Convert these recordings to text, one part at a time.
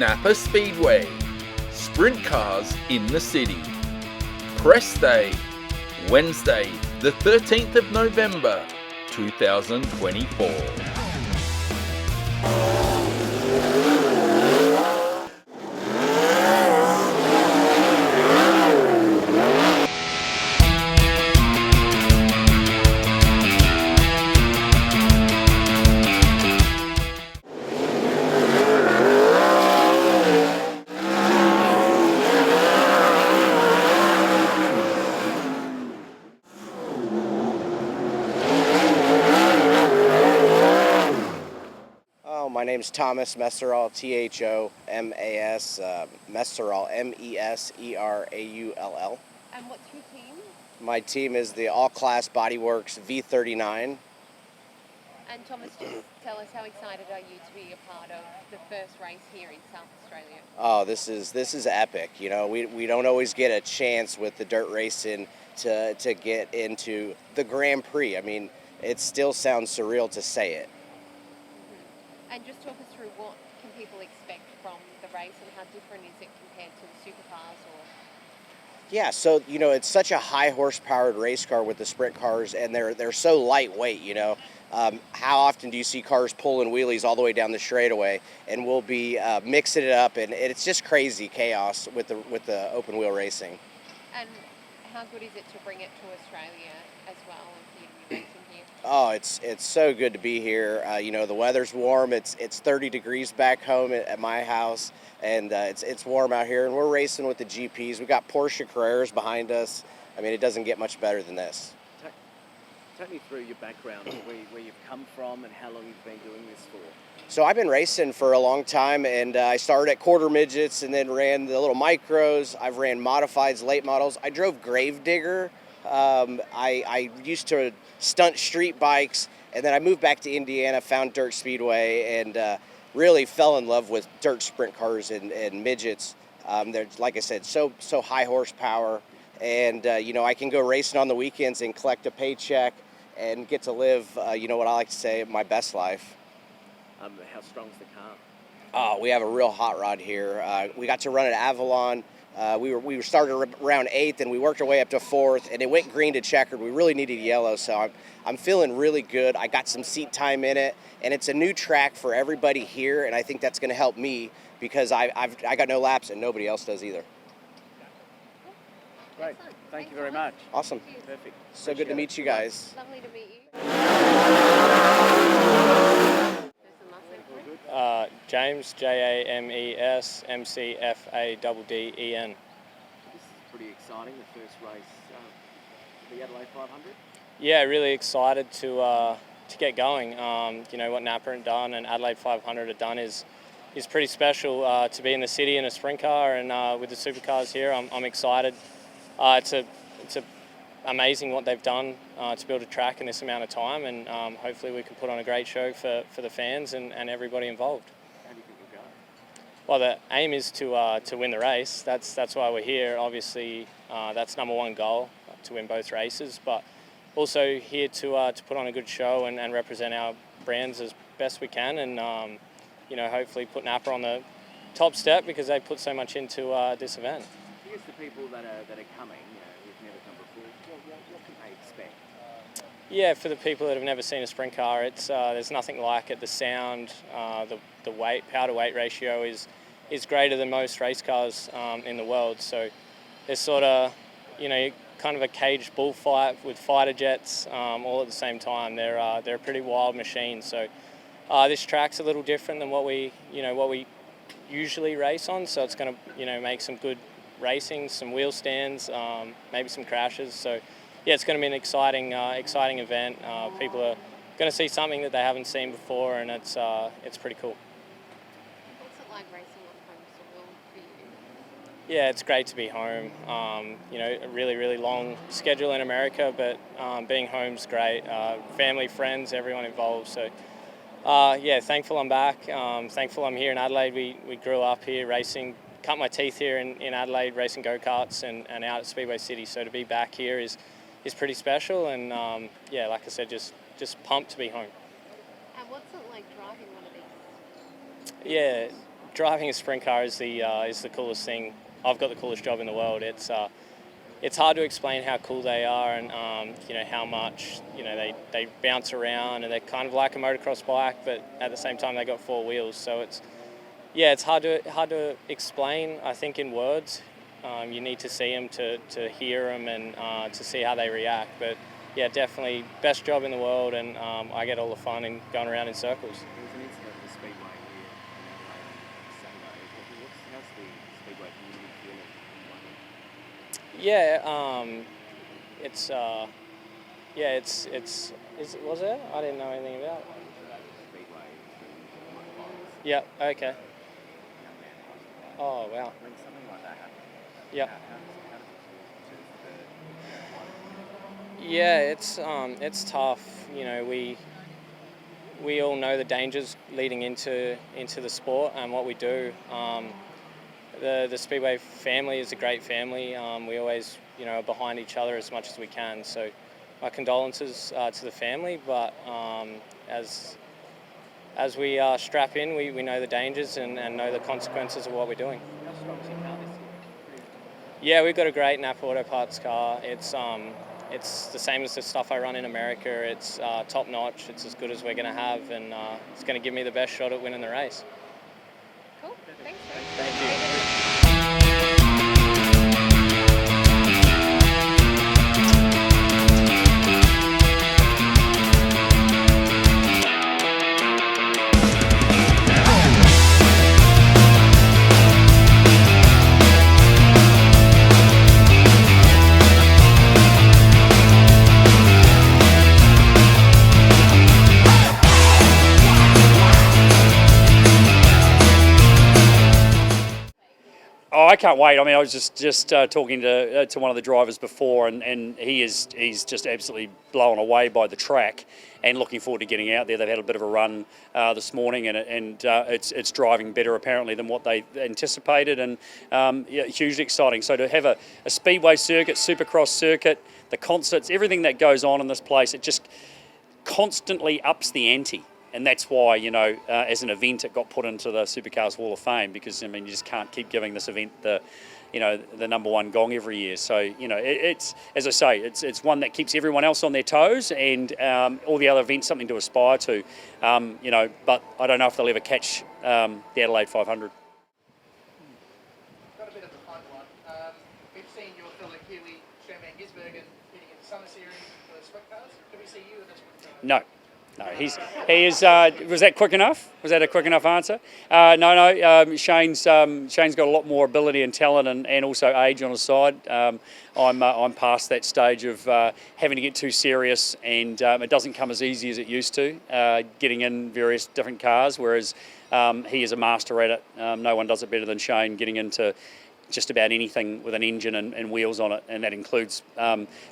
NAPA Speedway, Sprintcars in the city. Press Day, Wednesday, the 13th of November, 2024. My name is Thomas Meseraull, T-H-O-M-A-S, Meseraull, M-E-S-E-R-A-U-L-L. And what's your team? My team is the All-Class Bodyworks V39. And Thomas, just tell us, how excited are you to be a part of the first race here in South Australia? Oh, this is epic. You know, we don't always get a chance with the dirt racing to get into the Grand Prix. I mean, it still sounds surreal to say it. And just talk us through, what can people expect from the race and how different is it compared to the supercars? Yeah, so, you know, it's such a high horsepowered race car with the Sprintcars, and they're so lightweight, you know. How often do you see cars pulling wheelies all the way down the straightaway? And we'll be mixing it up, and it's just crazy chaos with the open wheel racing. And how good is it to bring it to Australia as well and for you to be racing here? Oh, it's so good to be here. You know, the weather's warm. It's 30 degrees back home at my house, and it's warm out here. And we're racing with the GPs. We got Porsche Carreras behind us. I mean, it doesn't get much better than this. Take me through your background, where you've come from, and how long you've been doing this for. So I've been racing for a long time, and I started at quarter midgets, and then ran the little micros. I've ran modifieds, late models. I drove Gravedigger. I used to stunt street bikes, and then I moved back to Indiana, found Dirt Speedway, and really fell in love with dirt sprint cars and midgets. They're, like I said, so high horsepower, and you know, I can go racing on the weekends and collect a paycheck and get to live, you know, what I like to say, my best life. How strong's the car? Oh, we have a real hot rod here. We got to run at Avalon. We started around 8th, and we worked our way up to 4th, and it went green to checkered. We really needed yellow, so I'm feeling really good. I got some seat time in it, and it's a new track for everybody here, and I think that's going to help me because I got no laps, and nobody else does either. Great. Thank you very much. Awesome. Perfect. So good to meet you guys. Lovely to meet you. James, James, McFadden. This is pretty exciting, the first race, the Adelaide 500. Yeah, really excited to get going. You know, what NAPA have done and Adelaide 500 have done is pretty special. To be in the city in a sprint car and with the supercars here, I'm excited. It's amazing what they've done to build a track in this amount of time, and hopefully we can put on a great show for the fans and everybody involved. How do you think you'll go? Well, the aim is to win the race. That's why we're here. Obviously, that's number one goal, to win both races, but also here to put on a good show and represent our brands as best we can, and you know, hopefully put NAPA on the top step because they put so much into this event. I guess the people that are coming, you know, who've never come before, what can they expect? Yeah, for the people that have never seen a sprint car, it's there's nothing like it. The sound, the weight, power to weight ratio is greater than most race cars in the world. So there's sort of, you know, kind of a caged bullfight with fighter jets all at the same time. They're a pretty wild machine. So this track's a little different than what we usually race on. So it's going to, you know, make some good racing, some wheel stands, maybe some crashes. So yeah, it's going to be an exciting event. People are going to see something that they haven't seen before, and it's pretty cool. What's it like racing on home soil for you? Yeah, it's great to be home. You know, a really long schedule in America, but being home's great. Family, friends, everyone involved. So yeah, thankful I'm back. Thankful I'm here in Adelaide. We grew up here racing. Cut my teeth here in Adelaide racing go-karts and out at Speedway City, so to be back here is pretty special, and yeah, like I said, just pumped to be home. And what's it like driving one of these? Yeah, driving a sprint car is the coolest thing. I've got the coolest job in the world. It's hard to explain how cool they are, and how much they bounce around, and they're kind of like a motocross bike, but at the same time they got 4 wheels. So it's hard to explain, I think, in words. You need to see them to hear them and to see how they react. But yeah, definitely best job in the world, and I get all the fun in going around in circles. There was an incident at the Speedway here on Saturday. How's the Speedway community feeling at the moment? Was it? I didn't know anything about it. Speedway, Yeah, okay. Oh, wow. When something like that happens, Yeah. how does it feel to the Yeah, it's tough. We all know the dangers leading into the sport and what we do. The Speedway family is a great family. We always are behind each other as much as we can. So my condolences to the family, but as we strap in, we know the dangers and know the consequences of what we're doing. How strong is your car this year? Yeah, we've got a great NAPA Auto Parts car. It's the same as the stuff I run in America. It's top notch. It's as good as we're going to have, and it's going to give me the best shot at winning the race. Cool. Thanks. Thank you. Oh, I can't wait. I mean, I was just talking to one of the drivers before, and he's just absolutely blown away by the track, and looking forward to getting out there. They've had a bit of a run this morning, and it's driving better apparently than what they anticipated, and hugely exciting. So to have a speedway circuit, supercross circuit, the concerts, everything that goes on in this place, it just constantly ups the ante. And that's why, as an event, it got put into the Supercars Wall of Fame, because, I mean, you just can't keep giving this event the number one gong every year. So, it's, as I say, it's one that keeps everyone else on their toes, and all the other events something to aspire to, but I don't know if they'll ever catch the Adelaide 500. Got a bit of a fun one. We've seen your fellow Kiwi, Sherman Gisbergen, hitting in the summer series for the Sprintcars. Can we see you in the Sprintcars? No. No, he is. Was that quick enough? Was that a quick enough answer? No. Shane's got a lot more ability and talent, and also age on his side. I'm past that stage of having to get too serious, and it doesn't come as easy as it used to. Getting in various different cars, whereas he is a master at it. No one does it better than Shane. Getting into just about anything with an engine and wheels on it, and that includes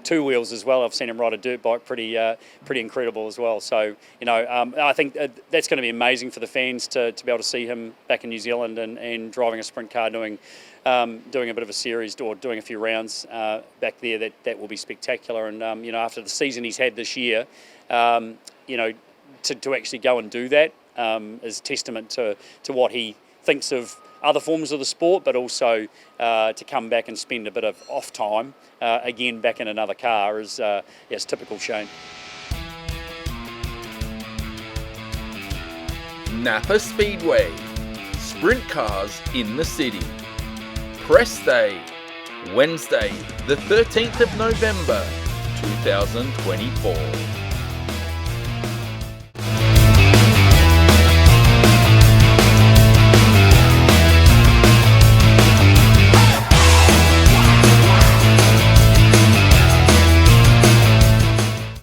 2 wheels as well. I've seen him ride a dirt bike, pretty incredible as well. So I think that's going to be amazing for the fans to be able to see him back in New Zealand and driving a sprint car, doing a bit of a series or doing a few rounds back there. That will be spectacular. And after the season he's had this year, to actually go and do that is testament to what he thinks of other forms of the sport, but also to come back and spend a bit of off time again back in another car is typical Shane. NAPA Speedway, sprint cars in the city. Press Day, Wednesday the 13th of November 2024.